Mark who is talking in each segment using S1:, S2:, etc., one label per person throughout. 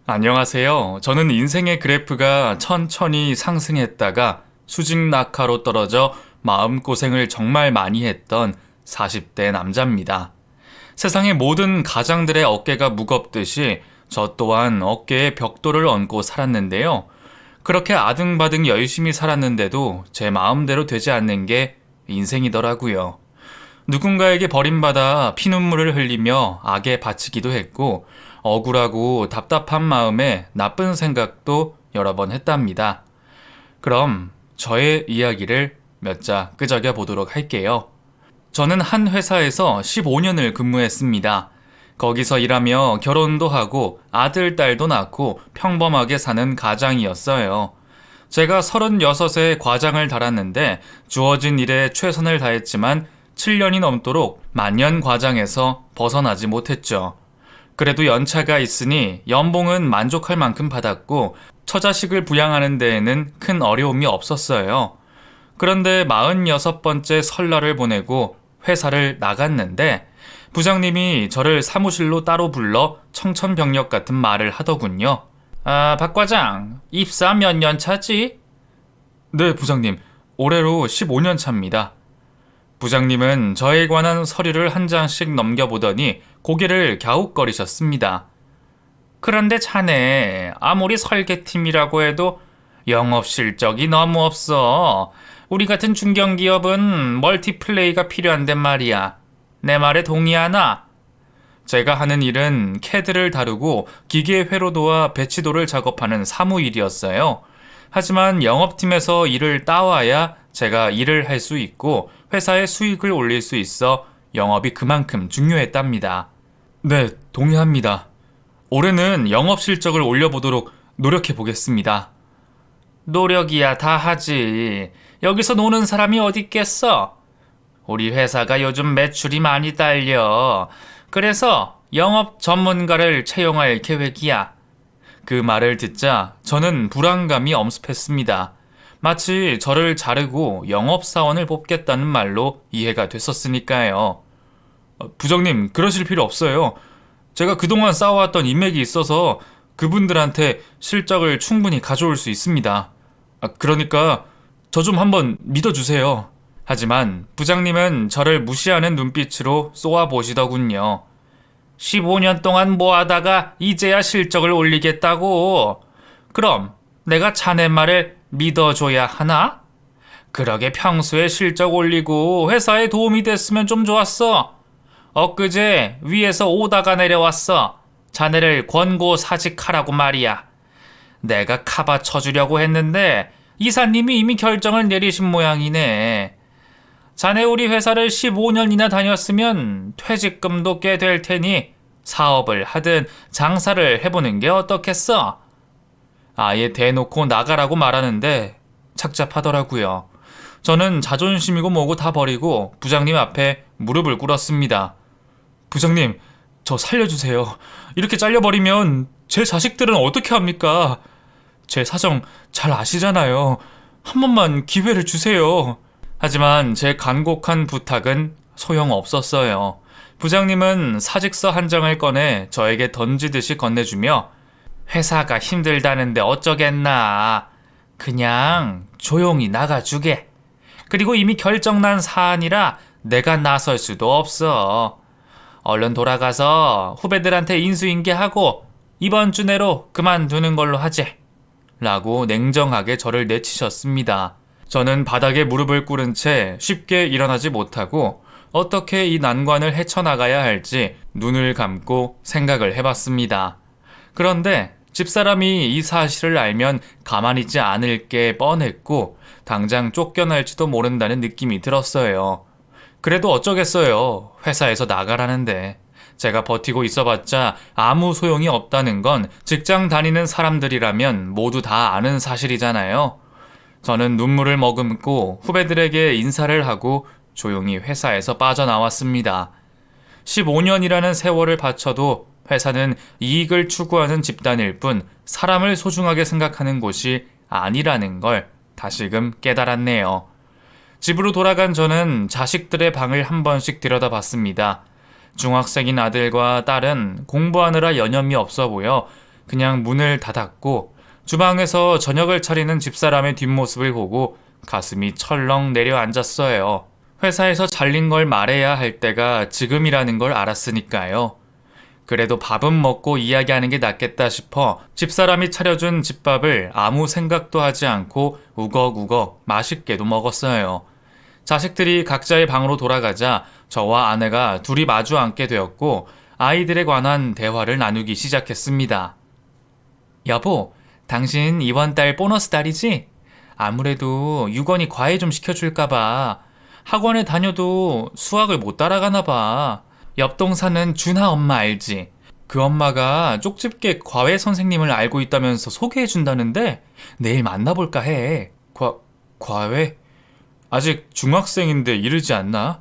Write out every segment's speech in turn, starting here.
S1: 안녕하세요. 저는 인생의 그래프가 천천히 상승했다가 수직 낙하로 떨어져 마음고생을 정말 많이 했던 40대 남자입니다. 세상의 모든 가장들의 어깨가 무겁듯이 저 또한 어깨에 벽돌을 얹고 살았는데요. 그렇게 아등바등 열심히 살았는데도 제 마음대로 되지 않는 게 인생이더라고요. 누군가에게 버림받아 피눈물을 흘리며 악에 바치기도 했고, 억울하고 답답한 마음에 나쁜 생각도 여러 번 했답니다. 그럼 저의 이야기를 몇 자 끄적여 보도록 할게요. 저는 한 회사에서 15년을 근무했습니다. 거기서 일하며 결혼도 하고 아들, 딸도 낳고 평범하게 사는 가장이었어요. 제가 36에 과장을 달았는데 주어진 일에 최선을 다했지만 7년이 넘도록 만년 과장에서 벗어나지 못했죠. 그래도 연차가 있으니 연봉은 만족할 만큼 받았고 처자식을 부양하는 데에는 큰 어려움이 없었어요. 그런데 46번째 설날을 보내고 회사를 나갔는데 부장님이 저를 사무실로 따로 불러 청천벽력 같은 말을 하더군요. 아, 박 과장, 입사 몇 년 차지? 네, 부장님. 올해로 15년 차입니다. 부장님은 저에 관한 서류를 한 장씩 넘겨보더니 고개를 갸웃거리셨습니다. 그런데 자네, 아무리 설계팀이라고 해도 영업 실적이 너무 없어. 우리 같은 중견기업은 멀티플레이가 필요한데 말이야. 내 말에 동의하나? 제가 하는 일은 캐드를 다루고 기계 회로도와 배치도를 작업하는 사무일이었어요. 하지만 영업팀에서 일을 따와야 제가 일을 할 수 있고 회사의 수익을 올릴 수 있어 영업이 그만큼 중요했답니다. 네, 동의합니다. 올해는 영업 실적을 올려보도록 노력해 보겠습니다. 노력이야 다 하지. 여기서 노는 사람이 어디 있겠어? 우리 회사가 요즘 매출이 많이 딸려. 그래서 영업 전문가를 채용할 계획이야. 그 말을 듣자 저는 불안감이 엄습했습니다. 마치 저를 자르고 영업사원을 뽑겠다는 말로 이해가 됐었으니까요. 부장님, 그러실 필요 없어요. 제가 그동안 쌓아왔던 인맥이 있어서 그분들한테 실적을 충분히 가져올 수 있습니다. 그러니까 저 좀 한번 믿어주세요. 하지만 부장님은 저를 무시하는 눈빛으로 쏘아보시더군요. 15년 동안 뭐하다가 이제야 실적을 올리겠다고? 그럼 내가 자네 말을 믿어줘야 하나? 그러게 평소에 실적 올리고 회사에 도움이 됐으면 좀 좋았어. 엊그제 위에서 오다가 내려왔어. 자네를 권고사직하라고 말이야. 내가 카바 쳐주려고 했는데 이사님이 이미 결정을 내리신 모양이네. 자네 우리 회사를 15년이나 다녔으면 퇴직금도 꽤 될 테니 사업을 하든 장사를 해보는 게 어떻겠어? 아예 대놓고 나가라고 말하는데 착잡하더라고요. 저는 자존심이고 뭐고 다 버리고 부장님 앞에 무릎을 꿇었습니다. 부장님, 저 살려주세요. 이렇게 잘려버리면 제 자식들은 어떻게 합니까? 제 사정 잘 아시잖아요. 한 번만 기회를 주세요. 하지만 제 간곡한 부탁은 소용없었어요. 부장님은 사직서 한 장을 꺼내 저에게 던지듯이 건네주며 회사가 힘들다는데 어쩌겠나. 그냥 조용히 나가주게. 그리고 이미 결정난 사안이라 내가 나설 수도 없어. 얼른 돌아가서 후배들한테 인수인계하고 이번 주 내로 그만두는 걸로 하지. 라고 냉정하게 저를 내치셨습니다. 저는 바닥에 무릎을 꿇은 채 쉽게 일어나지 못하고 어떻게 이 난관을 헤쳐나가야 할지 눈을 감고 생각을 해봤습니다. 그런데 집사람이 이 사실을 알면 가만히 있지 않을 게 뻔했고 당장 쫓겨날지도 모른다는 느낌이 들었어요. 그래도 어쩌겠어요. 회사에서 나가라는데. 제가 버티고 있어봤자 아무 소용이 없다는 건 직장 다니는 사람들이라면 모두 다 아는 사실이잖아요. 저는 눈물을 머금고 후배들에게 인사를 하고 조용히 회사에서 빠져나왔습니다. 15년이라는 세월을 바쳐도 회사는 이익을 추구하는 집단일 뿐 사람을 소중하게 생각하는 곳이 아니라는 걸 다시금 깨달았네요. 집으로 돌아간 저는 자식들의 방을 한 번씩 들여다봤습니다. 중학생인 아들과 딸은 공부하느라 여념이 없어 보여 그냥 문을 닫았고 주방에서 저녁을 차리는 집사람의 뒷모습을 보고 가슴이 철렁 내려앉았어요. 회사에서 잘린 걸 말해야 할 때가 지금이라는 걸 알았으니까요. 그래도 밥은 먹고 이야기하는 게 낫겠다 싶어 집사람이 차려준 집밥을 아무 생각도 하지 않고 우걱우걱 맛있게도 먹었어요. 자식들이 각자의 방으로 돌아가자 저와 아내가 둘이 마주 앉게 되었고 아이들에 관한 대화를 나누기 시작했습니다. 여보, 당신 이번 달 보너스 달이지? 아무래도 유건이 과외 좀 시켜줄까 봐. 학원에 다녀도 수학을 못 따라가나 봐. 옆동 사는 준하 엄마 알지? 그 엄마가 쪽집게 과외 선생님을 알고 있다면서 소개해준다는데 내일 만나볼까 해. 과외? 아직 중학생인데 이르지 않나?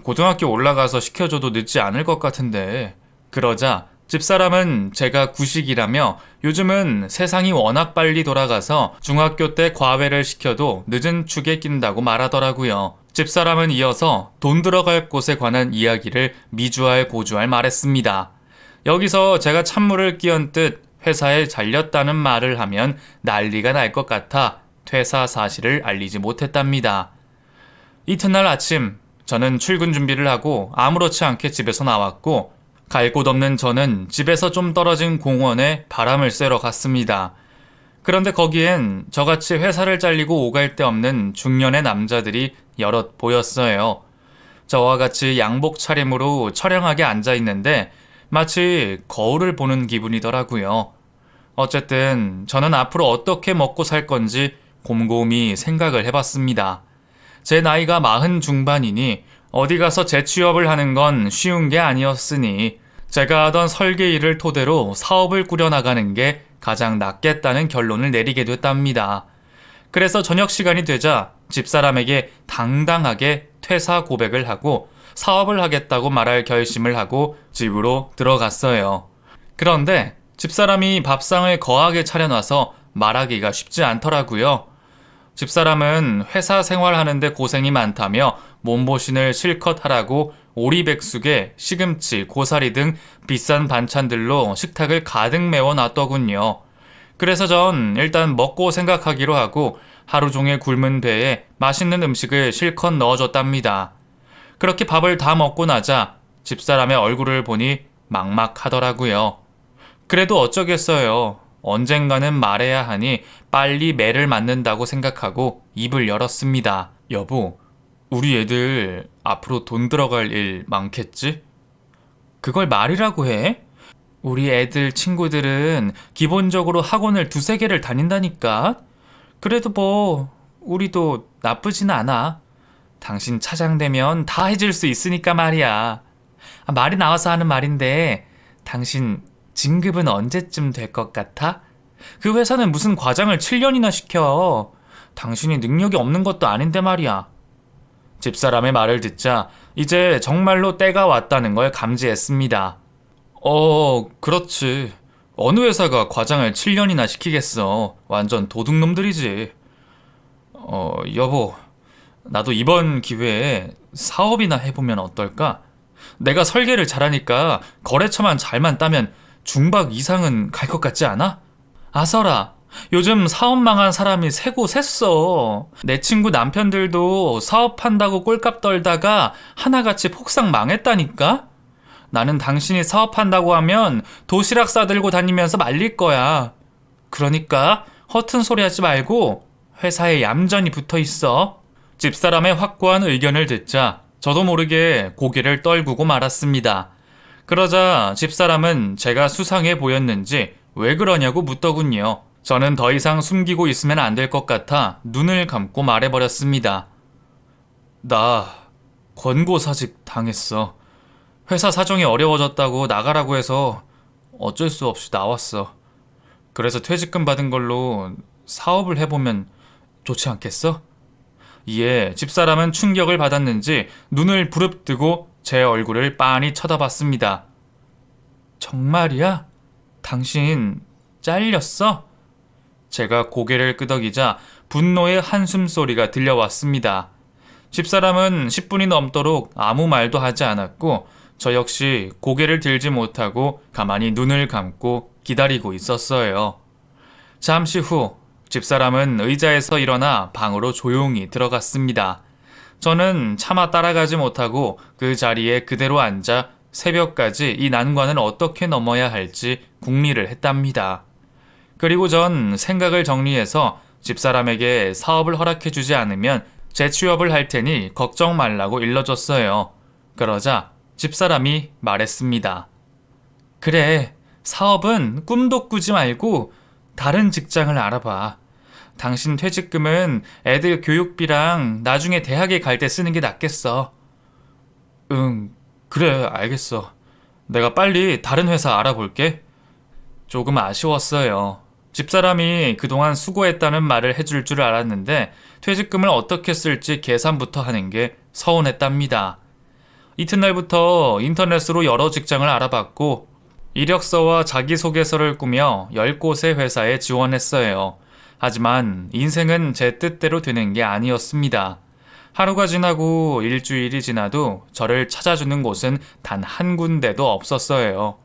S1: 고등학교 올라가서 시켜줘도 늦지 않을 것 같은데. 그러자 집사람은 제가 구식이라며 요즘은 세상이 워낙 빨리 돌아가서 중학교 때 과외를 시켜도 늦은 축에 낀다고 말하더라고요. 집사람은 이어서 돈 들어갈 곳에 관한 이야기를 미주알 고주알 말했습니다. 여기서 제가 찬물을 끼얹듯 회사에 잘렸다는 말을 하면 난리가 날 것 같아 퇴사 사실을 알리지 못했답니다. 이튿날 아침 저는 출근 준비를 하고 아무렇지 않게 집에서 나왔고 갈 곳 없는 저는 집에서 좀 떨어진 공원에 바람을 쐬러 갔습니다. 그런데 거기엔 저같이 회사를 잘리고 오갈 데 없는 중년의 남자들이 여럿 보였어요. 저와 같이 양복 차림으로 처량하게 앉아있는데 마치 거울을 보는 기분이더라고요. 어쨌든 저는 앞으로 어떻게 먹고 살 건지 곰곰이 생각을 해봤습니다. 제 나이가 40 중반이니 어디 가서 재취업을 하는 건 쉬운 게 아니었으니 제가 하던 설계 일을 토대로 사업을 꾸려나가는 게 가장 낫겠다는 결론을 내리게 됐답니다. 그래서 저녁 시간이 되자 집사람에게 당당하게 퇴사 고백을 하고 사업을 하겠다고 말할 결심을 하고 집으로 들어갔어요. 그런데 집사람이 밥상을 거하게 차려놔서 말하기가 쉽지 않더라고요. 집사람은 회사 생활하는데 고생이 많다며 몸보신을 실컷 하라고 오리백숙에 시금치, 고사리 등 비싼 반찬들로 식탁을 가득 메워놨더군요. 그래서 전 일단 먹고 생각하기로 하고 하루 종일 굶은 배에 맛있는 음식을 실컷 넣어줬답니다. 그렇게 밥을 다 먹고 나자 집사람의 얼굴을 보니 막막하더라고요. 그래도 어쩌겠어요. 언젠가는 말해야 하니 빨리 매를 맞는다고 생각하고 입을 열었습니다. 여보, 우리 애들 앞으로 돈 들어갈 일 많겠지? 그걸 말이라고 해? 우리 애들 친구들은 기본적으로 학원을 2-3개를 다닌다니까? 그래도 뭐 우리도 나쁘진 않아. 당신 차장 되면 다 해줄 수 있으니까 말이야. 말이 나와서 하는 말인데 당신 진급은 언제쯤 될 것 같아? 그 회사는 무슨 과장을 7년이나 시켜. 당신이 능력이 없는 것도 아닌데 말이야. 집사람의 말을 듣자 이제 정말로 때가 왔다는 걸 감지했습니다. 그렇지. 어느 회사가 과장을 7년이나 시키겠어. 완전 도둑놈들이지. 여보, 나도 이번 기회에 사업이나 해보면 어떨까? 내가 설계를 잘하니까 거래처만 잘만 따면 중박 이상은 갈 것 같지 않아? 아서라, 요즘 사업 망한 사람이 세고 셌어. 내 친구 남편들도 사업한다고 꼴값 떨다가 하나같이 폭삭 망했다니까? 나는 당신이 사업한다고 하면 도시락 싸들고 다니면서 말릴 거야. 그러니까 허튼 소리 하지 말고 회사에 얌전히 붙어 있어. 집사람의 확고한 의견을 듣자 저도 모르게 고개를 떨구고 말았습니다. 그러자 집사람은 제가 수상해 보였는지 왜 그러냐고 묻더군요. 저는 더 이상 숨기고 있으면 안 될 것 같아 눈을 감고 말해버렸습니다. 나 권고사직 당했어. 회사 사정이 어려워졌다고 나가라고 해서 어쩔 수 없이 나왔어. 그래서 퇴직금 받은 걸로 사업을 해보면 좋지 않겠어? 이에 집사람은 충격을 받았는지 눈을 부릅뜨고 제 얼굴을 빤히 쳐다봤습니다. 정말이야? 당신 잘렸어? 제가 고개를 끄덕이자 분노의 한숨소리가 들려왔습니다. 집사람은 10분이 넘도록 아무 말도 하지 않았고 저 역시 고개를 들지 못하고 가만히 눈을 감고 기다리고 있었어요. 잠시 후 집사람은 의자에서 일어나 방으로 조용히 들어갔습니다. 저는 차마 따라가지 못하고 그 자리에 그대로 앉아 새벽까지 이 난관을 어떻게 넘어야 할지 궁리를 했답니다. 그리고 전 생각을 정리해서 집사람에게 사업을 허락해주지 않으면 재취업을 할 테니 걱정 말라고 일러줬어요. 그러자 집사람이 말했습니다. 그래, 사업은 꿈도 꾸지 말고 다른 직장을 알아봐. 당신 퇴직금은 애들 교육비랑 나중에 대학에 갈 때 쓰는 게 낫겠어. 응, 그래, 알겠어. 내가 빨리 다른 회사 알아볼게. 조금 아쉬웠어요. 집사람이 그동안 수고했다는 말을 해줄 줄 알았는데 퇴직금을 어떻게 쓸지 계산부터 하는 게 서운했답니다. 이튿날부터 인터넷으로 여러 직장을 알아봤고 이력서와 자기소개서를 꾸며 10곳의 회사에 지원했어요. 하지만 인생은 제 뜻대로 되는 게 아니었습니다. 하루가 지나고 일주일이 지나도 저를 찾아주는 곳은 단 한 군데도 없었어요.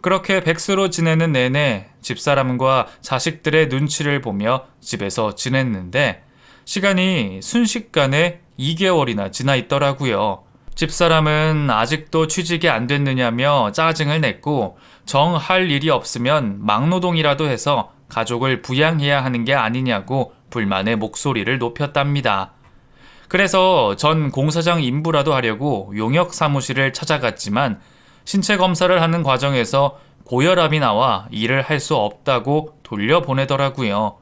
S1: 그렇게 백수로 지내는 내내 집사람과 자식들의 눈치를 보며 집에서 지냈는데 시간이 순식간에 2개월이나 지나 있더라고요. 집사람은 아직도 취직이 안 됐느냐며 짜증을 냈고 정 할 일이 없으면 막노동이라도 해서 가족을 부양해야 하는 게 아니냐고 불만의 목소리를 높였답니다. 그래서 전 공사장 인부라도 하려고 용역 사무실을 찾아갔지만 신체 검사를 하는 과정에서 고혈압이 나와 일을 할 수 없다고 돌려보내더라고요.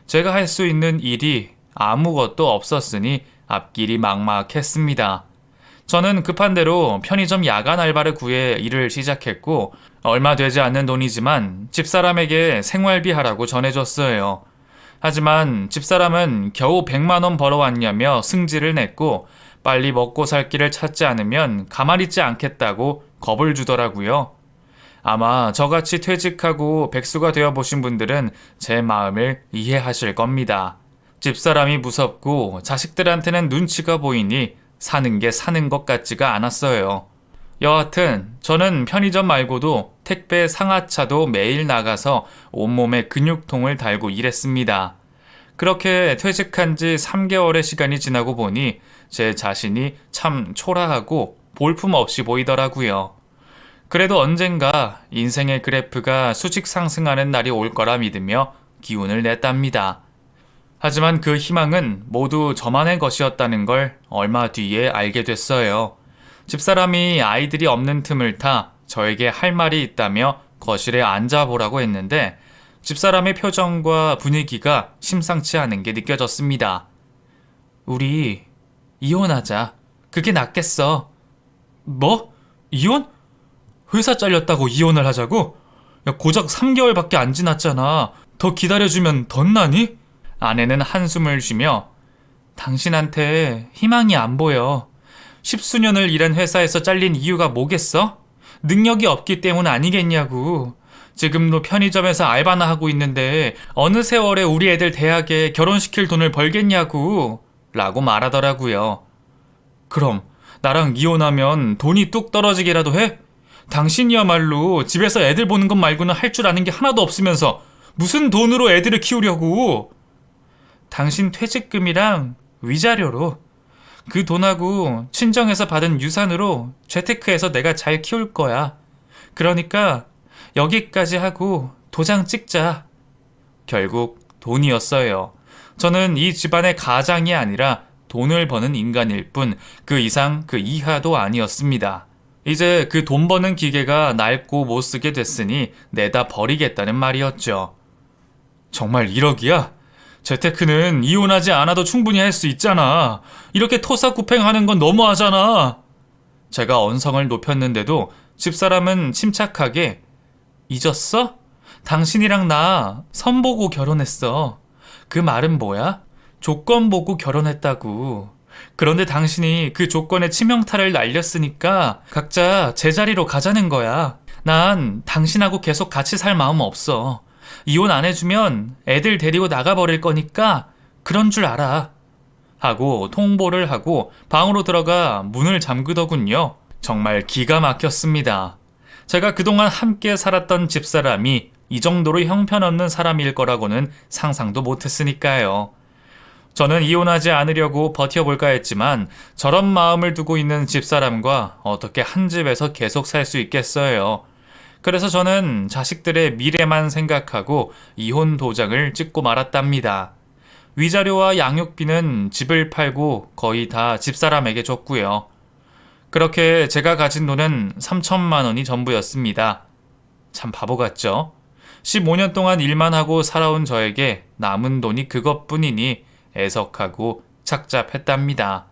S1: 제가 할 수 있는 일이 아무것도 없었으니 앞길이 막막했습니다. 저는 급한 대로 편의점 야간 알바를 구해 일을 시작했고 얼마 되지 않는 돈이지만 집사람에게 생활비 하라고 전해줬어요. 하지만 집사람은 겨우 100만 원 벌어왔냐며 승질을 냈고 빨리 먹고 살 길을 찾지 않으면 가만히 있지 않겠다고 겁을 주더라고요. 아마 저같이 퇴직하고 백수가 되어보신 분들은 제 마음을 이해하실 겁니다. 집사람이 무섭고 자식들한테는 눈치가 보이니 사는 게 사는 것 같지가 않았어요. 여하튼 저는 편의점 말고도 택배 상하차도 매일 나가서 온몸에 근육통을 달고 일했습니다. 그렇게 퇴직한 지 3개월의 시간이 지나고 보니 제 자신이 참 초라하고 볼품없이 보이더라고요. 그래도 언젠가 인생의 그래프가 수직 상승하는 날이 올 거라 믿으며 기운을 냈답니다. 하지만 그 희망은 모두 저만의 것이었다는 걸 얼마 뒤에 알게 됐어요. 집사람이 아이들이 없는 틈을 타 저에게 할 말이 있다며 거실에 앉아보라고 했는데 집사람의 표정과 분위기가 심상치 않은 게 느껴졌습니다. 우리 이혼하자. 그게 낫겠어. 뭐? 이혼? 회사 잘렸다고 이혼을 하자고? 야, 고작 3개월밖에 안 지났잖아. 더 기다려주면 덧나니? 아내는 한숨을 쉬며 당신한테 희망이 안 보여. 10수년을 일한 회사에서 잘린 이유가 뭐겠어? 능력이 없기 때문 아니겠냐고. 지금도 편의점에서 알바나 하고 있는데 어느 세월에 우리 애들 대학에 결혼시킬 돈을 벌겠냐고 라고 말하더라고요. 그럼 나랑 이혼하면 돈이 뚝 떨어지기라도 해? 당신이야말로 집에서 애들 보는 것 말고는 할 줄 아는 게 하나도 없으면서 무슨 돈으로 애들을 키우려고. 당신 퇴직금이랑 위자료로 그 돈하고 친정에서 받은 유산으로 재테크해서 내가 잘 키울 거야. 그러니까 여기까지 하고 도장 찍자. 결국 돈이었어요. 저는 이 집안의 가장이 아니라 돈을 버는 인간일 뿐 그 이상 그 이하도 아니었습니다. 이제 그 돈 버는 기계가 낡고 못 쓰게 됐으니 내다 버리겠다는 말이었죠. 정말 1억이야? 재테크는 이혼하지 않아도 충분히 할 수 있잖아. 이렇게 토사구팽하는 건 너무하잖아. 제가 언성을 높였는데도 집사람은 침착하게 잊었어? 당신이랑 나 선보고 결혼했어. 그 말은 뭐야? 조건 보고 결혼했다고. 그런데 당신이 그 조건에 치명타를 날렸으니까 각자 제자리로 가자는 거야. 난 당신하고 계속 같이 살 마음 없어. 이혼 안 해주면 애들 데리고 나가버릴 거니까 그런 줄 알아. 하고 통보를 하고 방으로 들어가 문을 잠그더군요. 정말 기가 막혔습니다. 제가 그동안 함께 살았던 집사람이 이 정도로 형편없는 사람일 거라고는 상상도 못했으니까요. 저는 이혼하지 않으려고 버텨볼까 했지만 저런 마음을 두고 있는 집사람과 어떻게 한 집에서 계속 살 수 있겠어요. 그래서 저는 자식들의 미래만 생각하고 이혼 도장을 찍고 말았답니다. 위자료와 양육비는 집을 팔고 거의 다 집사람에게 줬고요. 그렇게 제가 가진 돈은 3천만 원이 전부였습니다. 참 바보 같죠? 15년 동안 일만 하고 살아온 저에게 남은 돈이 그것뿐이니 애석하고 착잡했답니다.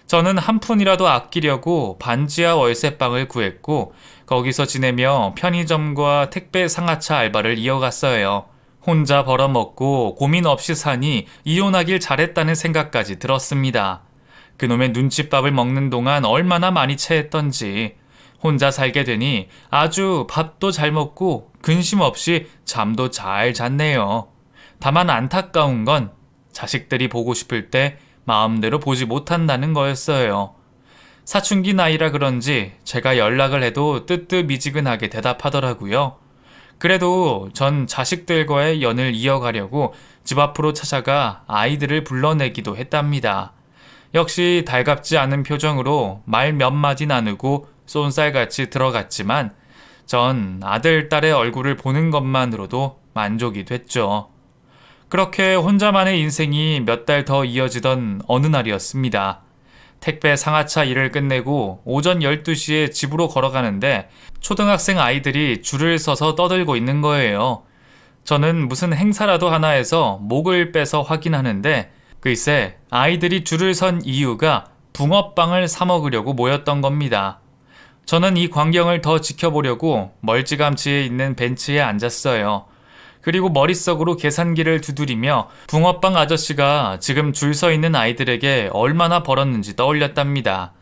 S1: 저는 한 푼이라도 아끼려고 반지하 월세방을 구했고 거기서 지내며 편의점과 택배 상하차 알바를 이어갔어요. 혼자 벌어먹고 고민 없이 사니 이혼하길 잘했다는 생각까지 들었습니다. 그놈의 눈칫밥을 먹는 동안 얼마나 많이 체했던지 혼자 살게 되니 아주 밥도 잘 먹고 근심 없이 잠도 잘 잤네요. 다만 안타까운 건 자식들이 보고 싶을 때 마음대로 보지 못한다는 거였어요. 사춘기 나이라 그런지 제가 연락을 해도 뜨뜻미지근하게 대답하더라고요. 그래도 전 자식들과의 연을 이어가려고 집 앞으로 찾아가 아이들을 불러내기도 했답니다. 역시 달갑지 않은 표정으로 말 몇 마디 나누고 쏜살같이 들어갔지만 전 아들, 딸의 얼굴을 보는 것만으로도 만족이 됐죠. 그렇게 혼자만의 인생이 몇 달 더 이어지던 어느 날이었습니다. 택배 상하차 일을 끝내고 오전 12시에 집으로 걸어가는데 초등학생 아이들이 줄을 서서 떠들고 있는 거예요. 저는 무슨 행사라도 하나 해서 목을 빼서 확인하는데 글쎄 아이들이 줄을 선 이유가 붕어빵을 사 먹으려고 모였던 겁니다. 저는 이 광경을 더 지켜보려고 멀찌감치에 있는 벤치에 앉았어요. 그리고 머릿속으로 계산기를 두드리며 붕어빵 아저씨가 지금 줄 서 있는 아이들에게 얼마나 벌었는지 떠올렸답니다.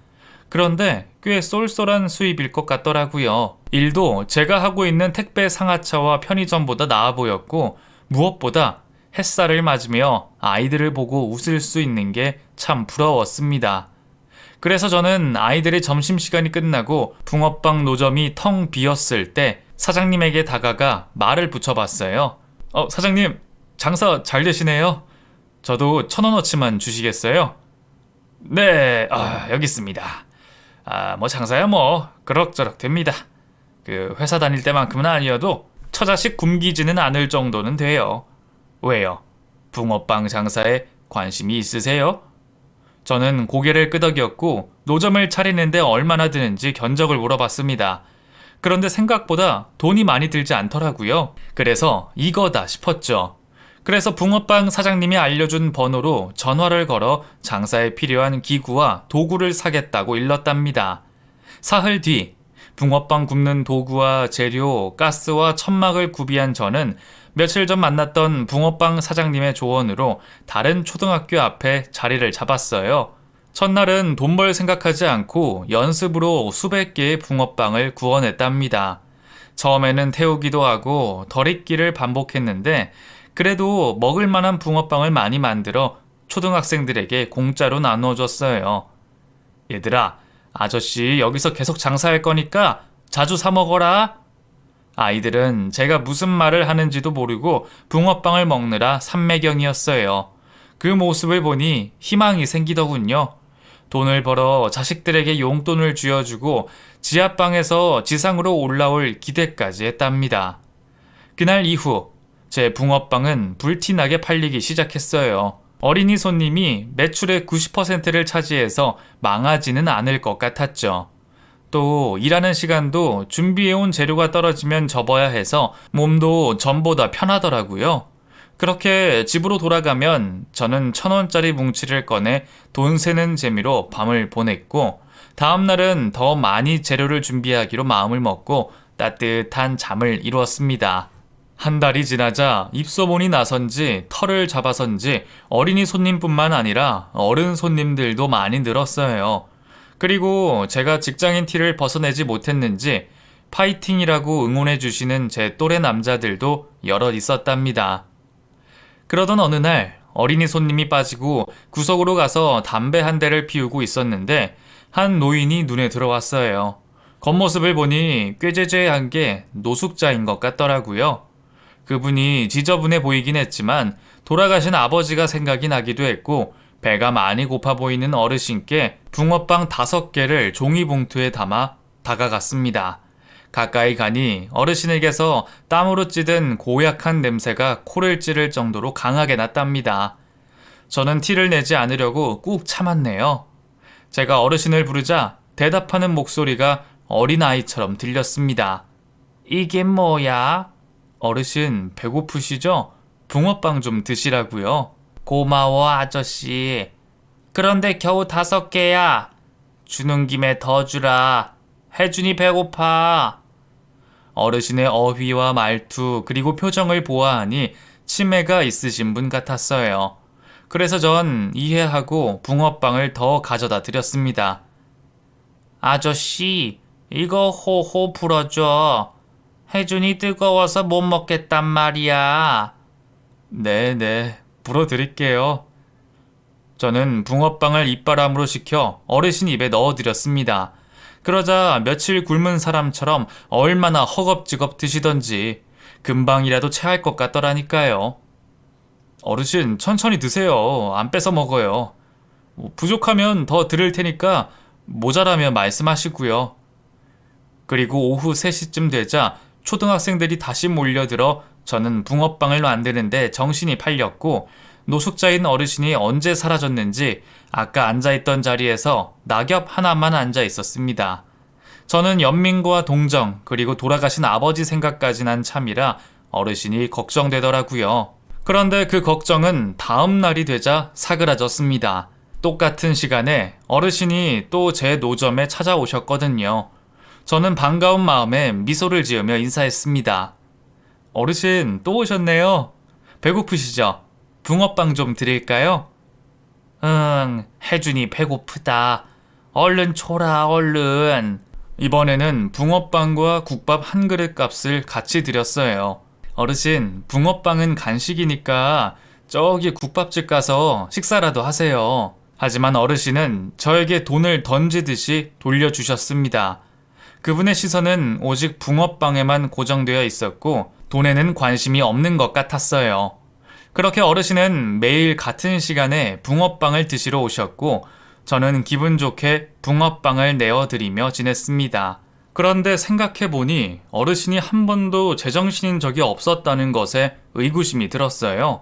S1: 그런데 꽤 쏠쏠한 수입일 것 같더라고요. 일도 제가 하고 있는 택배 상하차와 편의점보다 나아 보였고 무엇보다 햇살을 맞으며 아이들을 보고 웃을 수 있는 게 참 부러웠습니다. 그래서 저는 아이들의 점심시간이 끝나고 붕어빵 노점이 텅 비었을 때 사장님에게 다가가 말을 붙여봤어요. 사장님, 장사 잘 되시네요. 저도 1,000원어치만 주시겠어요? 네, 여기 있습니다. 뭐 장사야 뭐 그럭저럭 됩니다. 그 회사 다닐 때만큼은 아니어도 처자식 굶기지는 않을 정도는 돼요. 왜요? 붕어빵 장사에 관심이 있으세요? 저는 고개를 끄덕였고 노점을 차리는데 얼마나 드는지 견적을 물어봤습니다. 그런데 생각보다 돈이 많이 들지 않더라고요. 그래서 이거다 싶었죠. 그래서 붕어빵 사장님이 알려준 번호로 전화를 걸어 장사에 필요한 기구와 도구를 사겠다고 일렀답니다. 사흘 뒤 붕어빵 굽는 도구와 재료, 가스와 천막을 구비한 저는 며칠 전 만났던 붕어빵 사장님의 조언으로 다른 초등학교 앞에 자리를 잡았어요. 첫날은 돈 벌 생각하지 않고 연습으로 수백 개의 붕어빵을 구워냈답니다. 처음에는 태우기도 하고 덜 익기를 반복했는데 그래도 먹을 만한 붕어빵을 많이 만들어 초등학생들에게 공짜로 나눠줬어요. 얘들아, 아저씨 여기서 계속 장사할 거니까 자주 사 먹어라. 아이들은 제가 무슨 말을 하는지도 모르고 붕어빵을 먹느라 삼매경이었어요. 그 모습을 보니 희망이 생기더군요. 돈을 벌어 자식들에게 용돈을 쥐어주고 지하방에서 지상으로 올라올 기대까지 했답니다. 그날 이후 제 붕어빵은 불티나게 팔리기 시작했어요. 어린이 손님이 매출의 90%를 차지해서 망하지는 않을 것 같았죠. 또 일하는 시간도 준비해온 재료가 떨어지면 접어야 해서 몸도 전보다 편하더라고요. 그렇게 집으로 돌아가면 저는 1,000원짜리 뭉치를 꺼내 돈 세는 재미로 밤을 보냈고 다음날은 더 많이 재료를 준비하기로 마음을 먹고 따뜻한 잠을 이루었습니다. 한 달이 지나자 입소문이 나선지 털을 잡아선지 어린이 손님뿐만 아니라 어른 손님들도 많이 늘었어요. 그리고 제가 직장인 티를 벗어내지 못했는지 파이팅이라고 응원해주시는 제 또래 남자들도 여럿 있었답니다. 그러던 어느 날 어린이 손님이 빠지고 구석으로 가서 담배 한 대를 피우고 있었는데 한 노인이 눈에 들어왔어요. 겉모습을 보니 꾀죄죄한 게 노숙자인 것 같더라고요. 그분이 지저분해 보이긴 했지만 돌아가신 아버지가 생각이 나기도 했고 배가 많이 고파 보이는 어르신께 붕어빵 5개를 종이봉투에 담아 다가갔습니다. 가까이 가니 어르신에게서 땀으로 찌든 고약한 냄새가 코를 찌를 정도로 강하게 났답니다. 저는 티를 내지 않으려고 꾹 참았네요. 제가 어르신을 부르자 대답하는 목소리가 어린아이처럼 들렸습니다. 이게 뭐야? 어르신 배고프시죠? 붕어빵 좀 드시라고요. 고마워 아저씨. 그런데 겨우 5개야. 주는 김에 더 주라. 혜준이 배고파. 어르신의 어휘와 말투 그리고 표정을 보아하니 치매가 있으신 분 같았어요. 그래서 전 이해하고 붕어빵을 더 가져다 드렸습니다. 아저씨, 이거 호호 불어줘. 혜준이 뜨거워서 못 먹겠단 말이야. 네네, 불어드릴게요. 저는 붕어빵을 입바람으로 식혀 어르신 입에 넣어드렸습니다. 그러자 며칠 굶은 사람처럼 얼마나 허겁지겁 드시던지 금방이라도 체할 것 같더라니까요. 어르신 천천히 드세요. 안 뺏어 먹어요. 부족하면 더 드릴 테니까 모자라면 말씀하시고요. 그리고 오후 3시쯤 되자 초등학생들이 다시 몰려들어 저는 붕어빵을 만드는데 정신이 팔렸고 노숙자인 어르신이 언제 사라졌는지 아까 앉아있던 자리에서 낙엽 하나만 앉아 있었습니다. 저는 연민과 동정 그리고 돌아가신 아버지 생각까지 난 참이라 어르신이 걱정되더라고요. 그런데 그 걱정은 다음 날이 되자 사그라졌습니다. 똑같은 시간에 어르신이 또 제 노점에 찾아오셨거든요. 저는 반가운 마음에 미소를 지으며 인사했습니다. 어르신 또 오셨네요. 배고프시죠? 붕어빵 좀 드릴까요? 응, 혜준이 배고프다. 얼른 줘라, 얼른. 이번에는 붕어빵과 국밥 한 그릇 값을 같이 드렸어요. 어르신, 붕어빵은 간식이니까 저기 국밥집 가서 식사라도 하세요. 하지만 어르신은 저에게 돈을 던지듯이 돌려주셨습니다. 그분의 시선은 오직 붕어빵에만 고정되어 있었고 돈에는 관심이 없는 것 같았어요. 그렇게 어르신은 매일 같은 시간에 붕어빵을 드시러 오셨고 저는 기분 좋게 붕어빵을 내어드리며 지냈습니다. 그런데 생각해보니 어르신이 한 번도 제정신인 적이 없었다는 것에 의구심이 들었어요.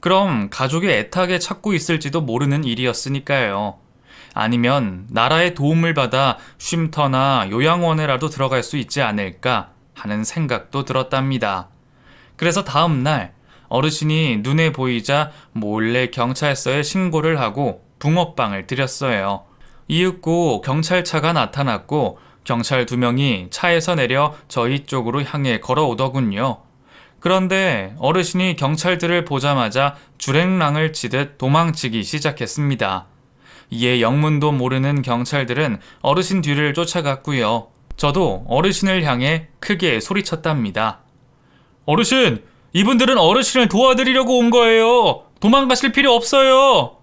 S1: 그럼 가족이 애타게 찾고 있을지도 모르는 일이었으니까요. 아니면 나라의 도움을 받아 쉼터나 요양원에라도 들어갈 수 있지 않을까 하는 생각도 들었답니다. 그래서 다음 날 어르신이 눈에 보이자 몰래 경찰서에 신고를 하고 붕어빵을 드렸어요. 이윽고 경찰차가 나타났고 경찰 2명이 차에서 내려 저희 쪽으로 향해 걸어오더군요. 그런데 어르신이 경찰들을 보자마자 주랭랑을 치듯 도망치기 시작했습니다. 이에 영문도 모르는 경찰들은 어르신 뒤를 쫓아갔고요. 저도 어르신을 향해 크게 소리쳤답니다. 어르신! 이분들은 어르신을 도와드리려고 온 거예요! 도망가실 필요 없어요!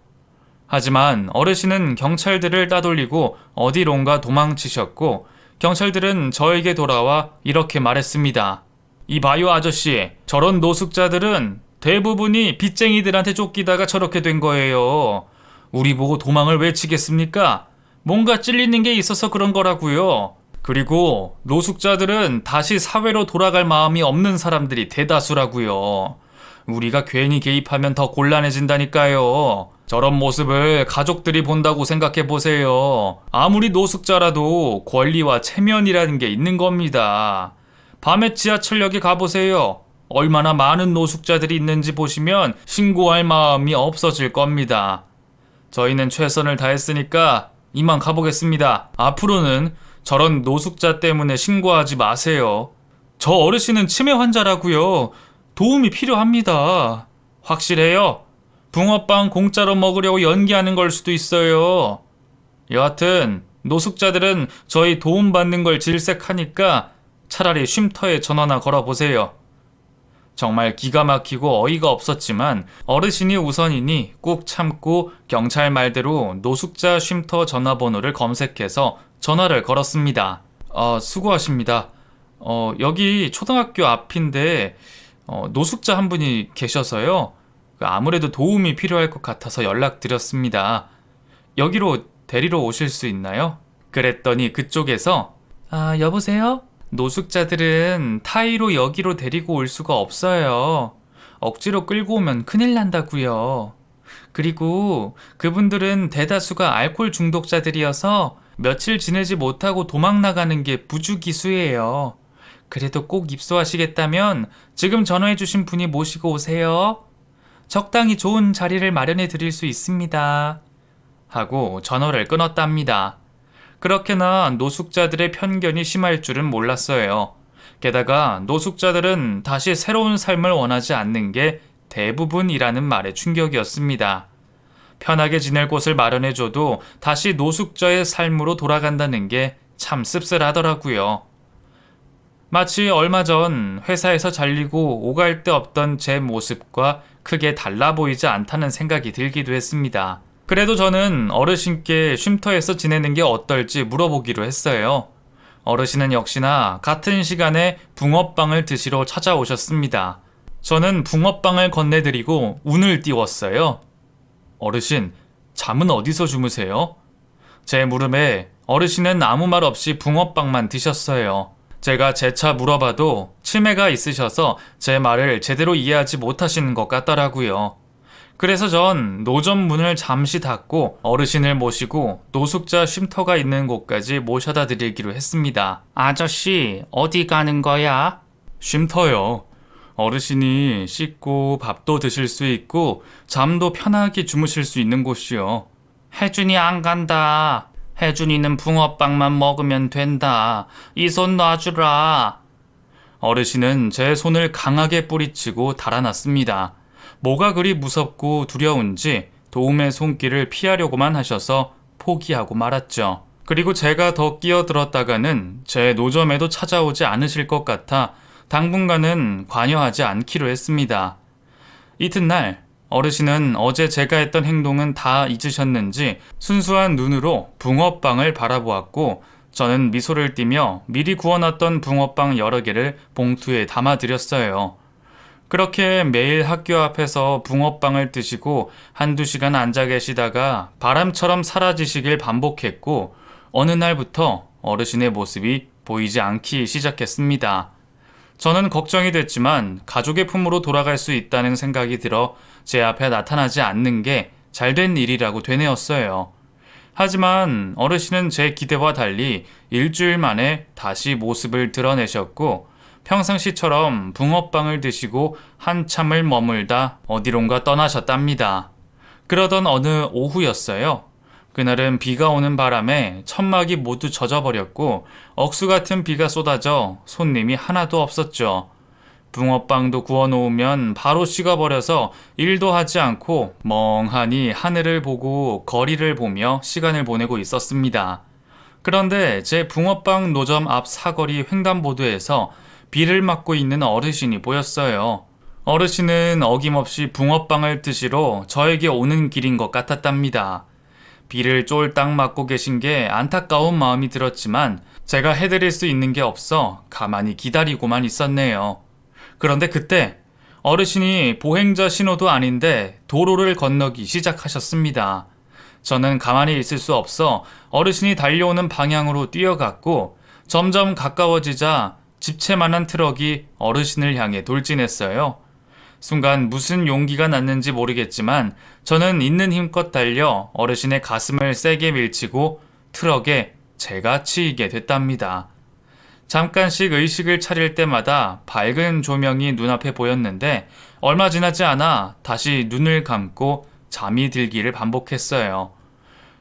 S1: 하지만 어르신은 경찰들을 따돌리고 어디론가 도망치셨고 경찰들은 저에게 돌아와 이렇게 말했습니다. 이봐요 아저씨, 저런 노숙자들은 대부분이 빚쟁이들한테 쫓기다가 저렇게 된 거예요. 우리 보고 도망을 왜 치겠습니까? 뭔가 찔리는 게 있어서 그런 거라고요. 그리고 노숙자들은 다시 사회로 돌아갈 마음이 없는 사람들이 대다수라고요. 우리가 괜히 개입하면 더 곤란해진다니까요. 저런 모습을 가족들이 본다고 생각해 보세요. 아무리 노숙자라도 권리와 체면이라는 게 있는 겁니다. 밤에 지하철역에 가보세요. 얼마나 많은 노숙자들이 있는지 보시면 신고할 마음이 없어질 겁니다. 저희는 최선을 다했으니까 이만 가보겠습니다. 앞으로는 저런 노숙자 때문에 신고하지 마세요. 저 어르신은 치매 환자라고요. 도움이 필요합니다. 확실해요? 붕어빵 공짜로 먹으려고 연기하는 걸 수도 있어요. 여하튼 노숙자들은 저희 도움받는 걸 질색하니까 차라리 쉼터에 전화나 걸어보세요. 정말 기가 막히고 어이가 없었지만 어르신이 우선이니 꾹 참고 경찰 말대로 노숙자 쉼터 전화번호를 검색해서 전화를 걸었습니다. 수고하십니다. 여기 초등학교 앞인데, 노숙자 한 분이 계셔서요. 아무래도 도움이 필요할 것 같아서 연락드렸습니다. 여기로 데리러 오실 수 있나요? 그랬더니 그쪽에서, 여보세요? 노숙자들은 타이로 여기로 데리고 올 수가 없어요. 억지로 끌고 오면 큰일 난다고요. 그리고 그분들은 대다수가 알코올 중독자들이어서 며칠 지내지 못하고 도망 나가는 게 부주기수예요. 그래도 꼭 입소하시겠다면 지금 전화해주신 분이 모시고 오세요. 적당히 좋은 자리를 마련해 드릴 수 있습니다. 하고 전화를 끊었답니다. 그렇게나 노숙자들의 편견이 심할 줄은 몰랐어요. 게다가 노숙자들은 다시 새로운 삶을 원하지 않는 게 대부분이라는 말에 충격이었습니다. 편하게 지낼 곳을 마련해줘도 다시 노숙자의 삶으로 돌아간다는 게 참 씁쓸하더라고요. 마치 얼마 전 회사에서 잘리고 오갈 데 없던 제 모습과 크게 달라 보이지 않다는 생각이 들기도 했습니다. 그래도 저는 어르신께 쉼터에서 지내는 게 어떨지 물어보기로 했어요. 어르신은 역시나 같은 시간에 붕어빵을 드시러 찾아오셨습니다. 저는 붕어빵을 건네드리고 운을 띄웠어요. 어르신, 잠은 어디서 주무세요? 제 물음에 어르신은 아무 말 없이 붕어빵만 드셨어요. 제가 재차 물어봐도 치매가 있으셔서 제 말을 제대로 이해하지 못하시는 것 같더라고요. 그래서 전 노점 문을 잠시 닫고 어르신을 모시고 노숙자 쉼터가 있는 곳까지 모셔다 드리기로 했습니다. 아저씨, 어디 가는 거야? 쉼터요. 어르신이 씻고 밥도 드실 수 있고 잠도 편하게 주무실 수 있는 곳이요. 혜준이 안 간다. 혜준이는 붕어빵만 먹으면 된다. 이 손 놔주라. 어르신은 제 손을 강하게 뿌리치고 달아났습니다. 뭐가 그리 무섭고 두려운지 도움의 손길을 피하려고만 하셔서 포기하고 말았죠. 그리고 제가 더 끼어들었다가는 제 노점에도 찾아오지 않으실 것 같아 당분간은 관여하지 않기로 했습니다. 이튿날 어르신은 어제 제가 했던 행동은 다 잊으셨는지 순수한 눈으로 붕어빵을 바라보았고 저는 미소를 띠며 미리 구워놨던 붕어빵 여러 개를 봉투에 담아드렸어요. 그렇게 매일 학교 앞에서 붕어빵을 드시고 한두 시간 앉아 계시다가 바람처럼 사라지시길 반복했고 어느 날부터 어르신의 모습이 보이지 않기 시작했습니다. 저는 걱정이 됐지만 가족의 품으로 돌아갈 수 있다는 생각이 들어 제 앞에 나타나지 않는 게 잘된 일이라고 되뇌었어요. 하지만 어르신은 제 기대와 달리 일주일 만에 다시 모습을 드러내셨고 평상시처럼 붕어빵을 드시고 한참을 머물다 어디론가 떠나셨답니다. 그러던 어느 오후였어요. 그날은 비가 오는 바람에 천막이 모두 젖어버렸고 억수 같은 비가 쏟아져 손님이 하나도 없었죠. 붕어빵도 구워놓으면 바로 식어버려서 일도 하지 않고 멍하니 하늘을 보고 거리를 보며 시간을 보내고 있었습니다. 그런데 제 붕어빵 노점 앞 사거리 횡단보도에서 비를 맞고 있는 어르신이 보였어요. 어르신은 어김없이 붕어빵을 드시러 저에게 오는 길인 것 같았답니다. 비를 쫄딱 맞고 계신 게 안타까운 마음이 들었지만 제가 해드릴 수 있는 게 없어 가만히 기다리고만 있었네요. 그런데 그때 어르신이 보행자 신호도 아닌데 도로를 건너기 시작하셨습니다. 저는 가만히 있을 수 없어 어르신이 달려오는 방향으로 뛰어갔고 점점 가까워지자 집채만한 트럭이 어르신을 향해 돌진했어요. 순간 무슨 용기가 났는지 모르겠지만 저는 있는 힘껏 달려 어르신의 가슴을 세게 밀치고 트럭에 제가 치이게 됐답니다. 잠깐씩 의식을 차릴 때마다 밝은 조명이 눈앞에 보였는데 얼마 지나지 않아 다시 눈을 감고 잠이 들기를 반복했어요.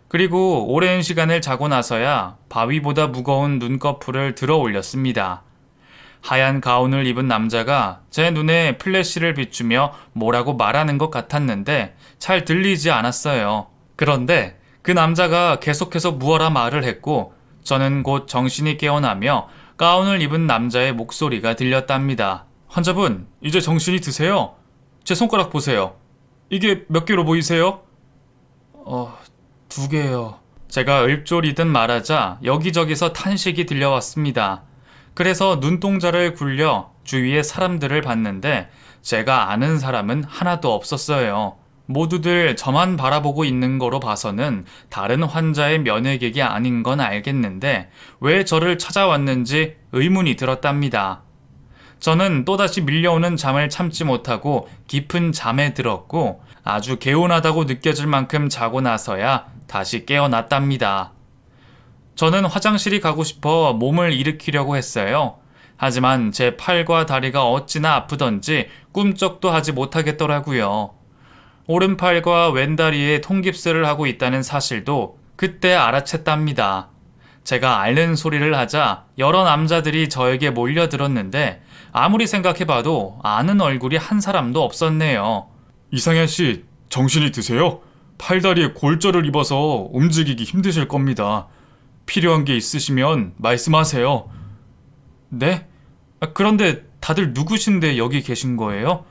S1: 그리고 오랜 시간을 자고 나서야 바위보다 무거운 눈꺼풀을 들어 올렸습니다. 하얀 가운을 입은 남자가 제 눈에 플래시를 비추며 뭐라고 말하는 것 같았는데 잘 들리지 않았어요. 그런데 그 남자가 계속해서 무어라 말을 했고 저는 곧 정신이 깨어나며 가운을 입은 남자의 목소리가 들렸답니다. 환자분, 이제 정신이 드세요? 제 손가락 보세요. 이게 몇 개로 보이세요? 2개요. 제가 읊조리듯 말하자 여기저기서 탄식이 들려왔습니다. 그래서 눈동자를 굴려 주위의 사람들을 봤는데 제가 아는 사람은 하나도 없었어요. 모두들 저만 바라보고 있는 거로 봐서는 다른 환자의 면회객이 아닌 건 알겠는데 왜 저를 찾아왔는지 의문이 들었답니다. 저는 또다시 밀려오는 잠을 참지 못하고 깊은 잠에 들었고 아주 개운하다고 느껴질 만큼 자고 나서야 다시 깨어났답니다. 저는 화장실이 가고 싶어 몸을 일으키려고 했어요. 하지만 제 팔과 다리가 어찌나 아프던지 꿈쩍도 하지 못하겠더라고요. 오른팔과 왼다리에 통깁스를 하고 있다는 사실도 그때 알아챘답니다. 제가 앓는 소리를 하자 여러 남자들이 저에게 몰려들었는데 아무리 생각해봐도 아는 얼굴이 한 사람도 없었네요. 이상현 씨, 정신이 드세요? 팔다리에 골절을 입어서 움직이기 힘드실 겁니다. 필요한 게 있으시면 말씀하세요. 네? 그런데 다들 누구신데 여기 계신 거예요?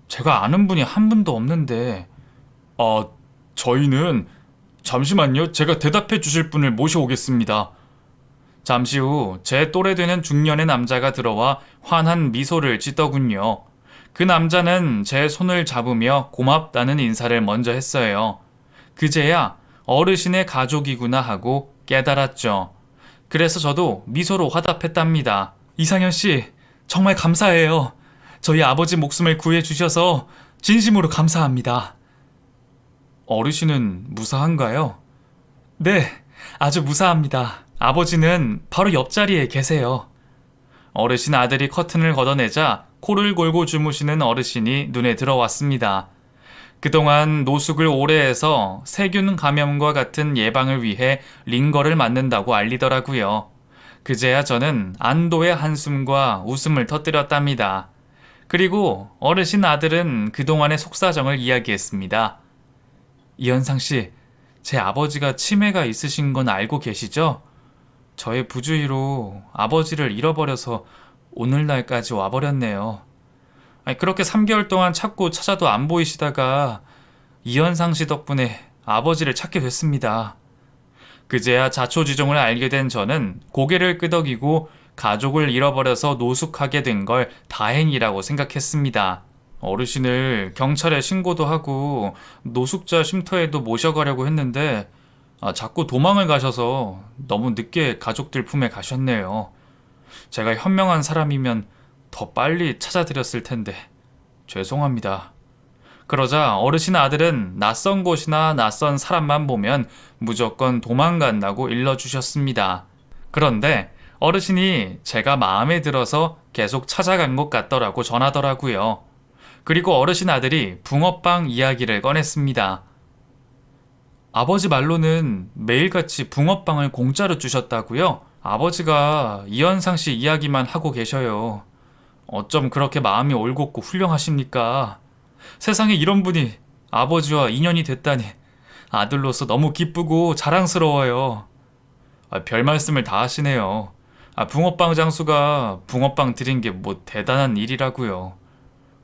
S1: 제가 아는 분이 한 분도 없는데. 저희는... 잠시만요. 제가 대답해 주실 분을 모셔오겠습니다. 잠시 후 제 또래 되는 중년의 남자가 들어와 환한 미소를 짓더군요. 그 남자는 제 손을 잡으며 고맙다는 인사를 먼저 했어요. 그제야 어르신의 가족이구나 하고 깨달았죠. 그래서 저도 미소로 화답했답니다. 이상현 씨, 정말 감사해요. 저희 아버지 목숨을 구해주셔서 진심으로 감사합니다. 어르신은 무사한가요? 네, 아주 무사합니다. 아버지는 바로 옆자리에 계세요. 어르신 아들이 커튼을 걷어내자 코를 골고 주무시는 어르신이 눈에 들어왔습니다. 그동안 노숙을 오래 해서 세균 감염과 같은 예방을 위해 링거를 맞는다고 알리더라고요. 그제야 저는 안도의 한숨과 웃음을 터뜨렸답니다. 그리고 어르신 아들은 그동안의 속사정을 이야기했습니다. 이현상 씨, 제 아버지가 치매가 있으신 건 알고 계시죠? 저의 부주의로 아버지를 잃어버려서 오늘날까지 와버렸네요. 그렇게 3개월 동안 찾고 찾아도 안 보이시다가 이현상 씨 덕분에 아버지를 찾게 됐습니다. 그제야 자초지종을 알게 된 저는 고개를 끄덕이고 가족을 잃어버려서 노숙하게 된 걸 다행이라고 생각했습니다. 어르신을 경찰에 신고도 하고 노숙자 쉼터에도 모셔가려고 했는데 자꾸 도망을 가셔서 너무 늦게 가족들 품에 가셨네요. 제가 현명한 사람이면 더 빨리 찾아드렸을 텐데 죄송합니다. 그러자 어르신 아들은 낯선 곳이나 낯선 사람만 보면 무조건 도망간다고 일러주셨습니다. 그런데 어르신이 제가 마음에 들어서 계속 찾아간 것 같더라고 전하더라고요. 그리고 어르신 아들이 붕어빵 이야기를 꺼냈습니다. 아버지 말로는 매일같이 붕어빵을 공짜로 주셨다고요? 아버지가 이현상 씨 이야기만 하고 계셔요. 어쩜 그렇게 마음이 올곧고 훌륭하십니까? 세상에 이런 분이 아버지와 인연이 됐다니 아들로서 너무 기쁘고 자랑스러워요. 별 말씀을 다 하시네요. 붕어빵 장수가 붕어빵 드린 게 뭐 대단한 일이라고요.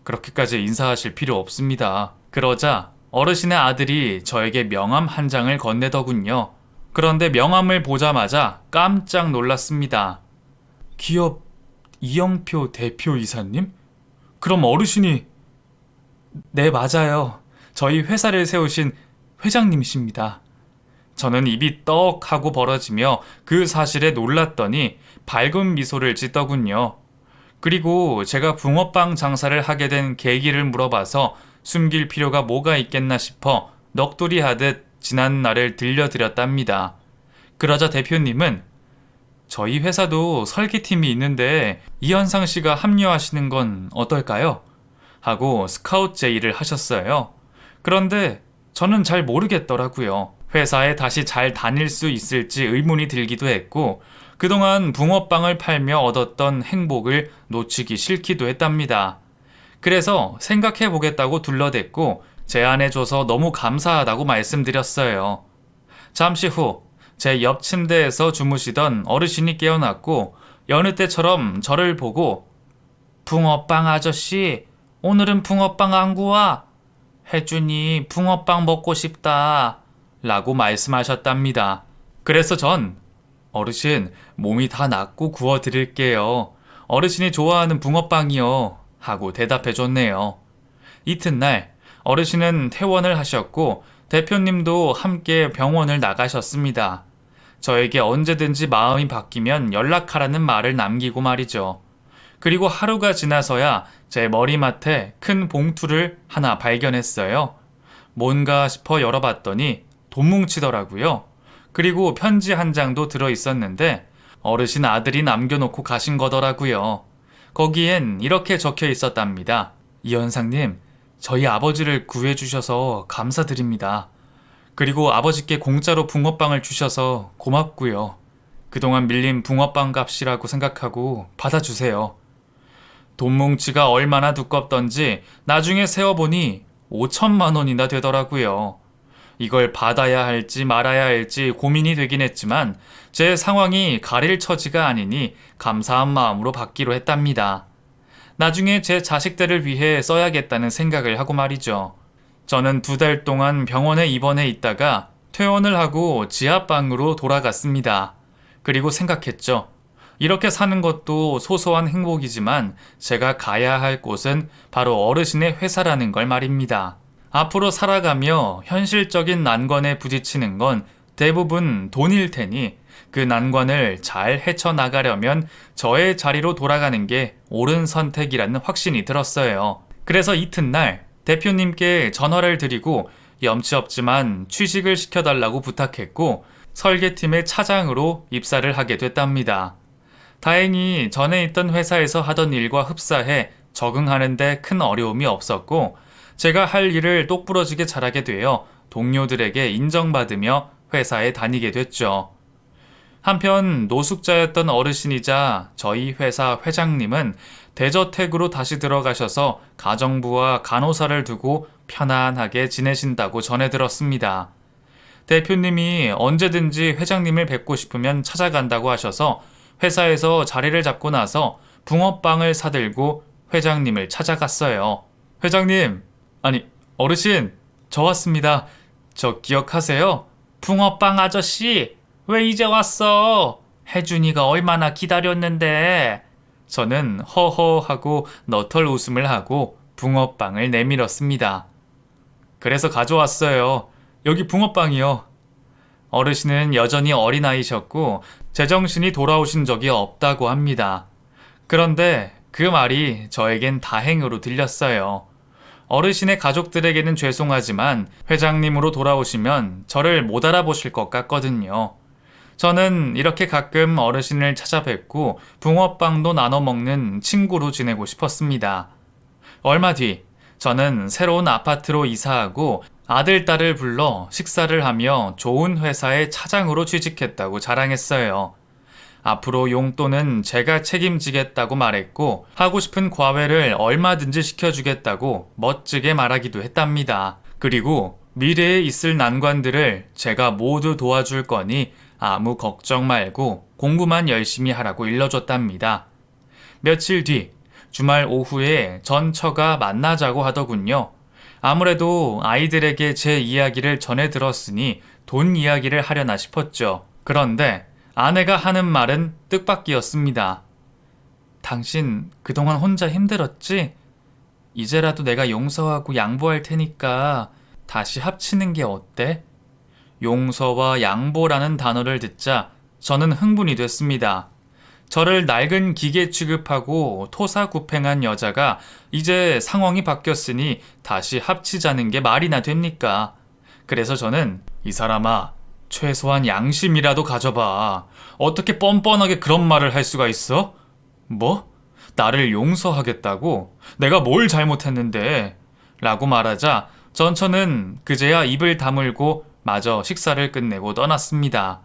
S1: 그렇게까지 인사하실 필요 없습니다. 그러자 어르신의 아들이 저에게 명함 한 장을 건네더군요. 그런데 명함을 보자마자 깜짝 놀랐습니다. 기업 이영표 대표이사님? 그럼 어르신이... 네, 맞아요. 저희 회사를 세우신 회장님이십니다. 저는 입이 떡 하고 벌어지며 그 사실에 놀랐더니 밝은 미소를 짓더군요. 그리고 제가 붕어빵 장사를 하게 된 계기를 물어봐서 숨길 필요가 뭐가 있겠나 싶어 넋두리 하듯 지난 날을 들려드렸답니다. 그러자 대표님은 저희 회사도 설계팀이 있는데 이현상 씨가 합류하시는 건 어떨까요? 하고 스카우트 제의를 하셨어요. 그런데 저는 잘 모르겠더라고요. 회사에 다시 잘 다닐 수 있을지 의문이 들기도 했고 그동안 붕어빵을 팔며 얻었던 행복을 놓치기 싫기도 했답니다. 그래서 생각해보겠다고 둘러댔고 제안해줘서 너무 감사하다고 말씀드렸어요. 잠시 후 제 옆 침대에서 주무시던 어르신이 깨어났고 여느 때처럼 저를 보고 붕어빵 아저씨, 오늘은 붕어빵 안 구워? 혜준이 붕어빵 먹고 싶다 라고 말씀하셨답니다. 그래서 전 어르신, 몸이 다 낫고 구워드릴게요. 어르신이 좋아하는 붕어빵이요. 하고 대답해줬네요. 이튿날 어르신은 퇴원을 하셨고 대표님도 함께 병원을 나가셨습니다. 저에게 언제든지 마음이 바뀌면 연락하라는 말을 남기고 말이죠. 그리고 하루가 지나서야 제 머리맡에 큰 봉투를 하나 발견했어요. 뭔가 싶어 열어봤더니 돈 뭉치더라고요. 그리고 편지 한 장도 들어 있었는데 어르신 아들이 남겨놓고 가신 거더라고요. 거기엔 이렇게 적혀 있었답니다. 이현상님, 저희 아버지를 구해주셔서 감사드립니다. 그리고 아버지께 공짜로 붕어빵을 주셔서 고맙고요. 그동안 밀린 붕어빵 값이라고 생각하고 받아주세요. 돈 뭉치가 얼마나 두껍던지 나중에 세어보니 5천만 원이나 되더라고요. 이걸 받아야 할지 말아야 할지 고민이 되긴 했지만 제 상황이 가릴 처지가 아니니 감사한 마음으로 받기로 했답니다. 나중에 제 자식들을 위해 써야겠다는 생각을 하고 말이죠. 저는 2달 동안 병원에 입원해 있다가 퇴원을 하고 지하방으로 돌아갔습니다. 그리고 생각했죠. 이렇게 사는 것도 소소한 행복이지만 제가 가야 할 곳은 바로 어르신의 회사라는 걸 말입니다. 앞으로 살아가며 현실적인 난관에 부딪히는 건 대부분 돈일 테니 그 난관을 잘 헤쳐나가려면 저의 자리로 돌아가는 게 옳은 선택이라는 확신이 들었어요. 그래서 이튿날 대표님께 전화를 드리고 염치 없지만 취직을 시켜달라고 부탁했고 설계팀의 차장으로 입사를 하게 됐답니다. 다행히 전에 있던 회사에서 하던 일과 흡사해 적응하는데 큰 어려움이 없었고 제가 할 일을 똑부러지게 잘하게 되어 동료들에게 인정받으며 회사에 다니게 됐죠. 한편 노숙자였던 어르신이자 저희 회사 회장님은 대저택으로 다시 들어가셔서 가정부와 간호사를 두고 편안하게 지내신다고 전해 들었습니다. 대표님이 언제든지 회장님을 뵙고 싶으면 찾아간다고 하셔서 회사에서 자리를 잡고 나서 붕어빵을 사들고 회장님을 찾아갔어요. 회장님, 아니 어르신, 저 왔습니다. 저 기억하세요? 붕어빵 아저씨, 왜 이제 왔어? 혜준이가 얼마나 기다렸는데. 저는 허허하고 너털 웃음을 하고 붕어빵을 내밀었습니다. 그래서 가져왔어요. 여기 붕어빵이요. 어르신은 여전히 어린아이셨고 제정신이 돌아오신 적이 없다고 합니다. 그런데 그 말이 저에겐 다행으로 들렸어요. 어르신의 가족들에게는 죄송하지만 회장님으로 돌아오시면 저를 못 알아보실 것 같거든요. 저는 이렇게 가끔 어르신을 찾아뵙고 붕어빵도 나눠 먹는 친구로 지내고 싶었습니다. 얼마 뒤 저는 새로운 아파트로 이사하고 아들, 딸을 불러 식사를 하며 좋은 회사의 차장으로 취직했다고 자랑했어요. 앞으로 용돈은 제가 책임지겠다고 말했고 하고 싶은 과외를 얼마든지 시켜주겠다고 멋지게 말하기도 했답니다. 그리고 미래에 있을 난관들을 제가 모두 도와줄 거니 아무 걱정 말고 공부만 열심히 하라고 일러줬답니다. 며칠 뒤 주말 오후에 전 처가 만나자고 하더군요. 아무래도 아이들에게 제 이야기를 전해 들었으니 돈 이야기를 하려나 싶었죠. 그런데 아내가 하는 말은 뜻밖이었습니다. 당신 그동안 혼자 힘들었지? 이제라도 내가 용서하고 양보할 테니까 다시 합치는 게 어때? 용서와 양보라는 단어를 듣자 저는 흥분이 됐습니다. 저를 낡은 기계 취급하고 토사구팽한 여자가 이제 상황이 바뀌었으니 다시 합치자는 게 말이나 됩니까? 그래서 저는 이 사람아, 최소한 양심이라도 가져봐. 어떻게 뻔뻔하게 그런 말을 할 수가 있어? 뭐? 나를 용서하겠다고? 내가 뭘 잘못했는데? 라고 말하자 전처는 그제야 입을 다물고 마저 식사를 끝내고 떠났습니다.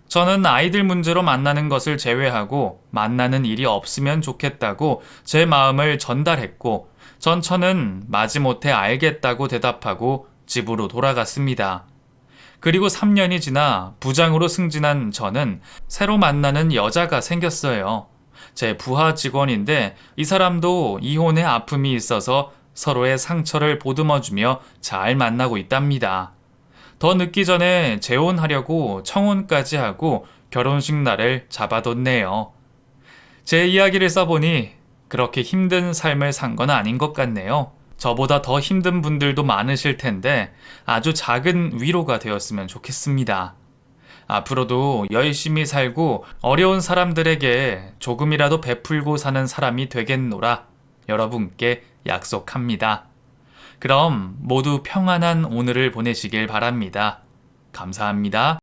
S1: 저는 아이들 문제로 만나는 것을 제외하고 만나는 일이 없으면 좋겠다고 제 마음을 전달했고 전처는 마지못해 알겠다고 대답하고 집으로 돌아갔습니다. 그리고 3년이 지나 부장으로 승진한 저는 새로 만나는 여자가 생겼어요. 제 부하 직원인데 이 사람도 이혼의 아픔이 있어서 서로의 상처를 보듬어주며 잘 만나고 있답니다. 더 늦기 전에 재혼하려고 청혼까지 하고 결혼식 날을 잡아뒀네요. 제 이야기를 써보니 그렇게 힘든 삶을 산 건 아닌 것 같네요. 저보다 더 힘든 분들도 많으실 텐데 아주 작은 위로가 되었으면 좋겠습니다. 앞으로도 열심히 살고 어려운 사람들에게 조금이라도 베풀고 사는 사람이 되겠노라 여러분께 약속합니다. 그럼 모두 평안한 오늘을 보내시길 바랍니다. 감사합니다.